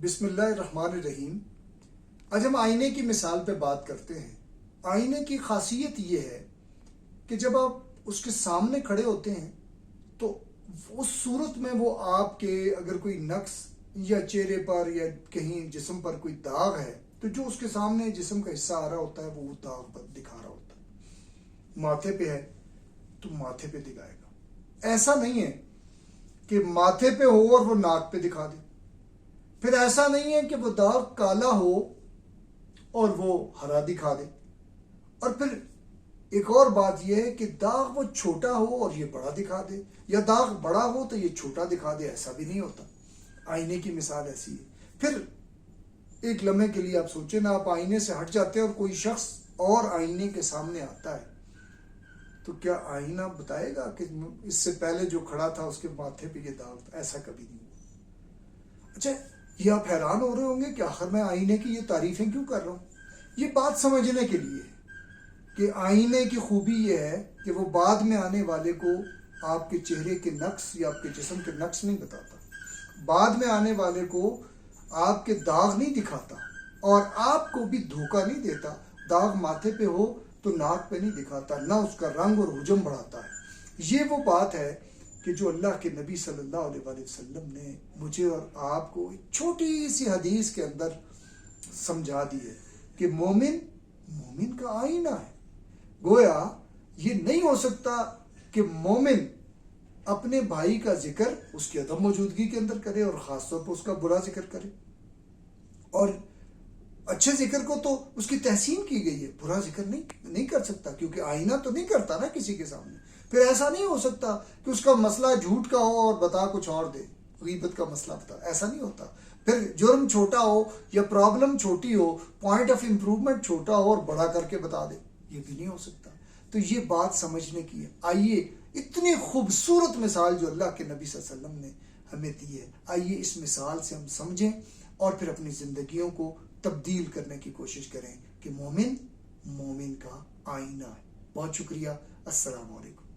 بسم اللہ الرحمن الرحیم۔ آج ہم آئینے کی مثال پہ بات کرتے ہیں۔ آئینے کی خاصیت یہ ہے کہ جب آپ اس کے سامنے کھڑے ہوتے ہیں تو اس صورت میں وہ آپ کے اگر کوئی نقص یا چہرے پر یا کہیں جسم پر کوئی داغ ہے تو جو اس کے سامنے جسم کا حصہ آ رہا ہوتا ہے وہ داغ پر دکھا رہا ہوتا ہے۔ ماتھے پہ ہے تو ماتھے پہ دکھائے گا۔ ایسا نہیں ہے کہ ماتھے پہ ہو اور وہ ناک پہ دکھا دے۔ پھر ایسا نہیں ہے کہ وہ داغ کالا ہو اور وہ ہرا دکھا دے۔ اور پھر ایک اور بات یہ ہے کہ داغ وہ چھوٹا ہو اور یہ بڑا دکھا دے، یا داغ بڑا ہو تو یہ چھوٹا دکھا دے۔ ایسا بھی نہیں ہوتا۔ آئینے کی مثال ایسی ہے۔ پھر ایک لمحے کے لیے آپ سوچیں نا، آپ آئینے سے ہٹ جاتے ہیں اور کوئی شخص اور آئینے کے سامنے آتا ہے تو کیا آئینہ بتائے گا کہ اس سے پہلے جو کھڑا تھا اس کے ماتھے پہ یہ داغ تھا؟ ایسا کبھی نہیں ہوا۔ اچھا، یہ آپ حیران ہو رہے ہوں گے کہ آخر میں آئینے کی یہ تعریفیں کیوں کر رہا ہوں؟ یہ بات سمجھنے کے لیے ہے کہ آئینے کی خوبی یہ ہے کہ وہ بعد میں آنے والے کو آپ کے چہرے کے نقص یا آپ کے جسم کے نقص نہیں بتاتا، بعد میں آنے والے کو آپ کے داغ نہیں دکھاتا، اور آپ کو بھی دھوکہ نہیں دیتا۔ داغ ماتھے پہ ہو تو ناک پہ نہیں دکھاتا، نہ اس کا رنگ اور حجم بڑھاتا ہے۔ یہ وہ بات ہے کہ جو اللہ کے نبی صلی اللہ علیہ وآلہ وسلم نے مجھے اور آپ کو ایک چھوٹی سی حدیث کے اندر سمجھا دی ہے کہ مومن کا آئینہ ہے۔ گویا یہ نہیں ہو سکتا کہ مومن اپنے بھائی کا ذکر اس کی عدم موجودگی کے اندر کرے اور خاص طور پر اس کا برا ذکر کرے، اور اچھے ذکر کو تو اس کی تحسین کی گئی ہے، برا ذکر نہیں کر سکتا، کیونکہ آئینہ تو نہیں کرتا نا کسی کے سامنے۔ پھر ایسا نہیں ہو سکتا کہ اس کا مسئلہ جھوٹ کا ہو اور بتا کچھ اور دے، غیبت کا مسئلہ بتا، ایسا نہیں ہوتا۔ پھر جرم چھوٹا ہو یا پرابلم چھوٹی ہو، پوائنٹ آف امپروومنٹ چھوٹا ہو اور بڑا کر کے بتا دے، یہ بھی نہیں ہو سکتا۔ تو یہ بات سمجھنے کی ہے۔ آئیے اتنی خوبصورت مثال جو اللہ کے نبی صلی اللہ علیہ وسلم نے ہمیں دی ہے، آئیے اس مثال سے ہم سمجھیں اور پھر اپنی زندگیوں کو تبدیل کرنے کی کوشش کریں کہ مومن کا آئینہ ہے۔ بہت شکریہ۔ السلام علیکم۔